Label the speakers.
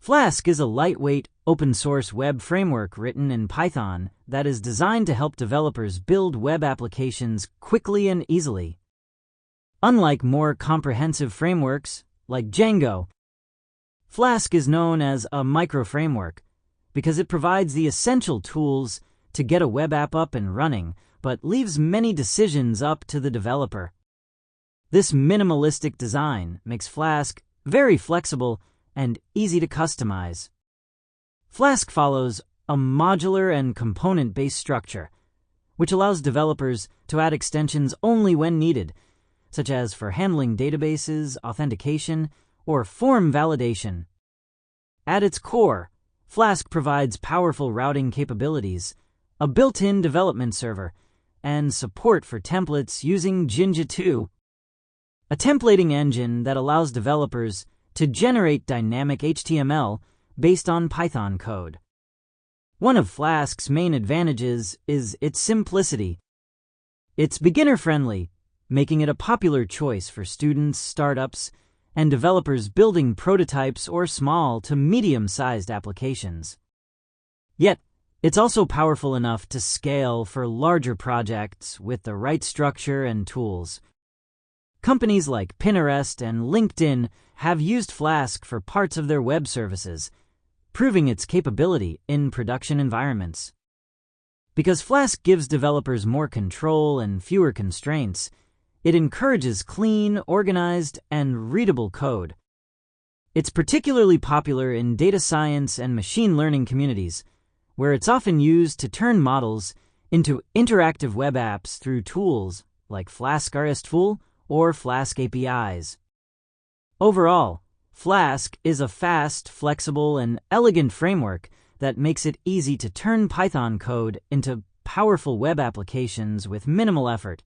Speaker 1: Flask is a lightweight, open-source web framework written in Python that is designed to help developers build web applications quickly and easily. Unlike more comprehensive frameworks, like Django, Flask is known as a micro-framework because it provides the essential tools to get a web app up and running, but leaves many decisions up to the developer. This minimalistic design makes Flask very flexible and easy to customize. Flask follows a modular and component-based structure, which allows developers to add extensions only when needed, such as for handling databases, authentication, or form validation. At its core, Flask provides powerful routing capabilities, a built-in development server, and support for templates using Jinja 2, a templating engine that allows developers to generate dynamic HTML based on Python code. One of Flask's main advantages is its simplicity. It's beginner-friendly, making it a popular choice for students, startups, and developers building prototypes or small to medium-sized applications. Yet, it's also powerful enough to scale for larger projects with the right structure and tools. Companies like Pinterest and LinkedIn have used Flask for parts of their web services, proving its capability in production environments. Because Flask gives developers more control and fewer constraints, it encourages clean, organized, and readable code. It's particularly popular in data science and machine learning communities, where it's often used to turn models into interactive web apps through tools like Flask RESTful or Flask APIs. Overall, Flask is a fast, flexible, and elegant framework that makes it easy to turn Python code into powerful web applications with minimal effort.